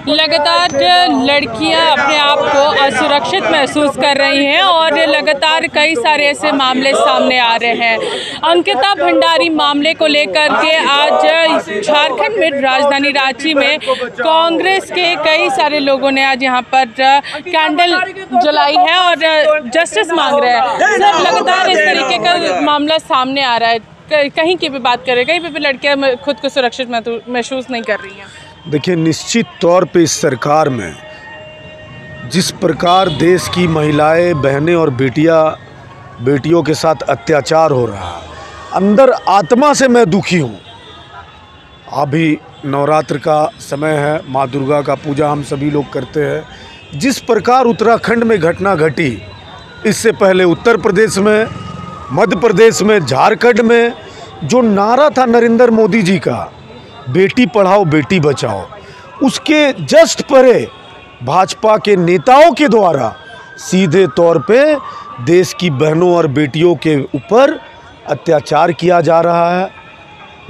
लगातार लड़कियां अपने आप को असुरक्षित महसूस कर रही हैं और लगातार कई सारे ऐसे मामले सामने आ रहे हैं। अंकिता भंडारी मामले को लेकर के आज झारखंड में राजधानी रांची में कांग्रेस के कई सारे लोगों ने आज यहां पर कैंडल जलाई है और जस्टिस मांग रहे हैं। सब लगातार इस तरीके का मामला सामने आ रहा है। कहीं की भी बात करें, कहीं पे भी लड़कियां खुद को सुरक्षित महसूस नहीं कर रही हैं। देखिए, निश्चित तौर पे इस सरकार में जिस प्रकार देश की महिलाएं, बहनें और बेटियों के साथ अत्याचार हो रहा है, अंदर आत्मा से मैं दुखी हूँ। अभी नवरात्र का समय है, माँ दुर्गा का पूजा हम सभी लोग करते हैं। जिस प्रकार उत्तराखंड में घटना घटी, इससे पहले उत्तर प्रदेश में, मध्य प्रदेश में, झारखंड में जो नारा था नरेंद्र मोदी जी का, बेटी पढ़ाओ बेटी बचाओ, उसके जस्ट परे भाजपा के नेताओं के द्वारा सीधे तौर पे देश की बहनों और बेटियों के ऊपर अत्याचार किया जा रहा है।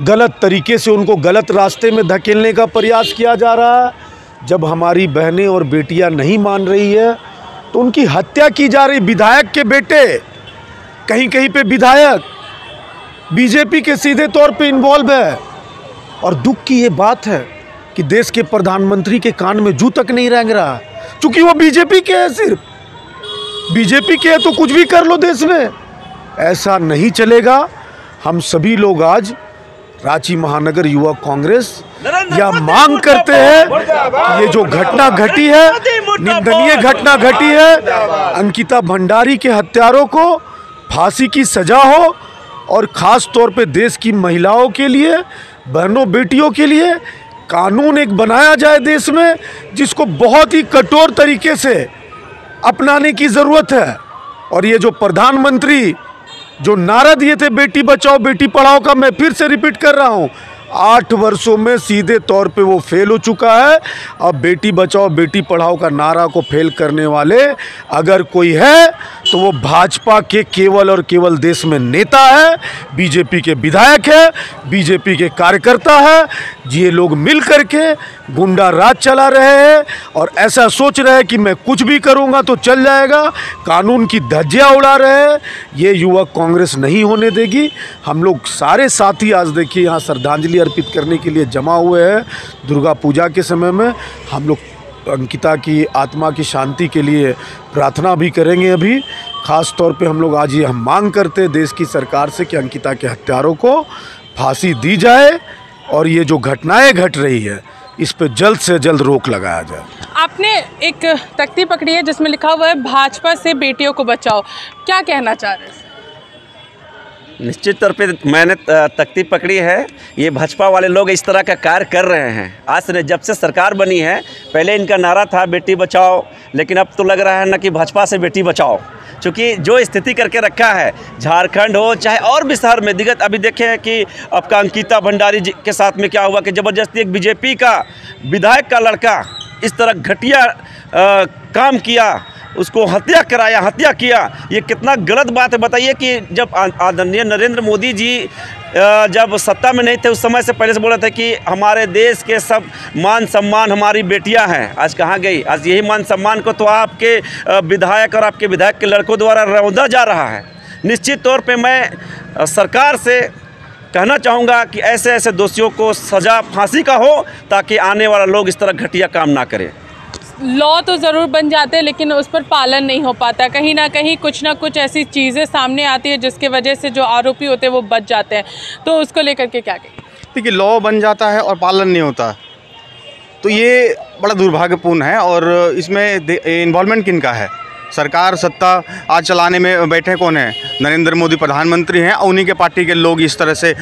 गलत तरीके से उनको गलत रास्ते में धकेलने का प्रयास किया जा रहा है। जब हमारी बहनें और बेटियां नहीं मान रही है तो उनकी हत्या की जा रही। विधायक के बेटे, कहीं कहीं पे विधायक बीजेपी के सीधे तौर पे इन्वॉल्व है। और दुख की ये बात है कि देश के प्रधानमंत्री के कान में जू तक नहीं रेंग रहा, क्योंकि वो बीजेपी के है। सिर्फ बीजेपी के है तो कुछ भी कर लो देश में, ऐसा नहीं चलेगा। हम सभी लोग आज रांची महानगर युवा कांग्रेस या मांग करते हैं कि ये जो घटना घटी है, निंदनीय घटना घटी है, अंकिता भंडारी के हत्यारों को फांसी की सजा हो और ख़ास तौर पे देश की महिलाओं के लिए, बहनों बेटियों के लिए कानून एक बनाया जाए देश में, जिसको बहुत ही कठोर तरीके से अपनाने की ज़रूरत है। और ये जो प्रधानमंत्री जो नारा दिए थे बेटी बचाओ बेटी पढ़ाओ का, मैं फिर से रिपीट कर रहा हूँ, 8 वर्षों में सीधे तौर पे वो फेल हो चुका है। अब बेटी बचाओ बेटी पढ़ाओ का नारा को फेल करने वाले अगर कोई है तो वो भाजपा के केवल और केवल देश में नेता है, बीजेपी के विधायक है, बीजेपी के कार्यकर्ता है। ये लोग मिल करके गुंडा राज चला रहे हैं और ऐसा सोच रहे हैं कि मैं कुछ भी करूंगा तो चल जाएगा, कानून की धज्जियां उड़ा रहे हैं। ये युवा कांग्रेस नहीं होने देगी। हम लोग सारे साथी आज देखिए यहाँ श्रद्धांजलि अर्पित करने के लिए जमा हुए हैं। दुर्गा पूजा के समय में हम लोग अंकिता की आत्मा की शांति के लिए प्रार्थना भी करेंगे। अभी ख़ास तौर पे हम लोग आज ये हम मांग करते हैं देश की सरकार से कि अंकिता के हत्यारों को फांसी दी जाए और ये जो घटनाएं घट रही है इस पे जल्द से जल्द रोक लगाया जाए। आपने एक तख्ती पकड़ी है जिसमें लिखा हुआ है भाजपा से बेटियों को बचाओ, क्या कहना चाह रहे हैं? निश्चित तौर पे मैंने तख्ती पकड़ी है। ये भाजपा वाले लोग इस तरह का कार्य कर रहे हैं। आज से जब से सरकार बनी है, पहले इनका नारा था बेटी बचाओ, लेकिन अब तो लग रहा है ना कि भाजपा से बेटी बचाओ। चूँकि जो स्थिति करके रखा है, झारखंड हो चाहे और भी शहर में, दिग्गज अभी देखें कि आपका अंकिता भंडारी जी के साथ में क्या हुआ कि ज़बरदस्ती एक बीजेपी का विधायक का लड़का इस तरह घटिया काम किया, उसको हत्या कराया, हत्या किया। ये कितना गलत बात है बताइए कि जब आदरणीय नरेंद्र मोदी जी जब सत्ता में नहीं थे उस समय से पहले से बोला था कि हमारे देश के सब मान सम्मान हमारी बेटियां हैं। आज कहाँ गई? आज यही मान सम्मान को तो आपके विधायक और आपके विधायक के लड़कों द्वारा रौंदा जा रहा है। निश्चित तौर पे मैं सरकार से कहना चाहूँगा कि ऐसे ऐसे दोषियों को सज़ा फांसी का हो ताकि आने वाला लोग इस तरह घटिया काम ना करें। लॉ तो ज़रूर बन जाते हैं लेकिन उस पर पालन नहीं हो पाता। कहीं ना कहीं कुछ ना कुछ ऐसी चीज़ें सामने आती है जिसके वजह से जो आरोपी होते हैं वो बच जाते हैं। तो उसको लेकर के क्या कहें? देखिए, लॉ बन जाता है और पालन नहीं होता, तो ये बड़ा दुर्भाग्यपूर्ण है। और इसमें इन्वॉल्वमेंट किनका है? सरकार सत्ता आज चलाने में बैठे कौन है? नरेंद्र मोदी प्रधानमंत्री हैं, उन्हीं के पार्टी के लोग इस तरह से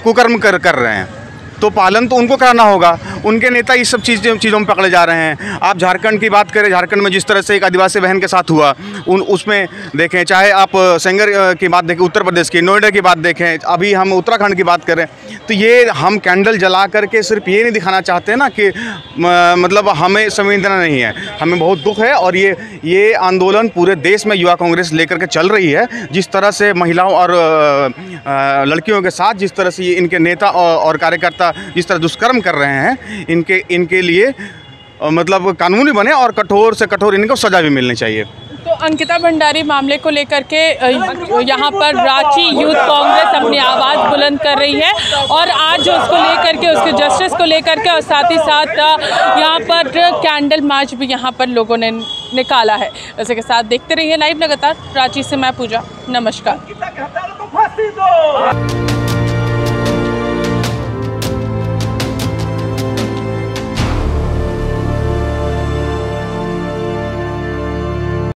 कुकर्म कर रहे हैं, तो पालन तो उनको कराना होगा। उनके नेता इस सब चीज़ों में पकड़े जा रहे हैं। आप झारखंड की बात करें, झारखंड में जिस तरह से एक आदिवासी बहन के साथ हुआ, उसमें देखें, चाहे आप सेंगर की बात देखें, उत्तर प्रदेश की नोएडा की बात देखें, अभी हम उत्तराखंड की बात करें, तो ये हम कैंडल जला करके सिर्फ ये नहीं दिखाना चाहते ना कि मतलब हमें संवेदना नहीं है, हमें बहुत दुख है। और ये आंदोलन पूरे देश में युवा कांग्रेस लेकर के चल रही है। जिस तरह से महिलाओं और लड़कियों के साथ जिस तरह से इनके नेता और कार्यकर्ता जिस तरह दुष्कर्म कर रहे हैं, इनके लिए मतलब कानूनी बने और कठोर से कठोर इनको सज़ा भी मिलनी चाहिए। तो अंकिता भंडारी मामले को लेकर के यहाँ पर रांची यूथ कांग्रेस अपनी आवाज़ बुलंद कर रही है और आज उसको लेकर के, उसके जस्टिस को लेकर के और साथ ही साथ यहाँ पर कैंडल मार्च भी यहाँ पर लोगों ने निकाला है। वैसे के साथ देखते रहिए लाइव लगातार। रांची से मैं पूजा, नमस्कार।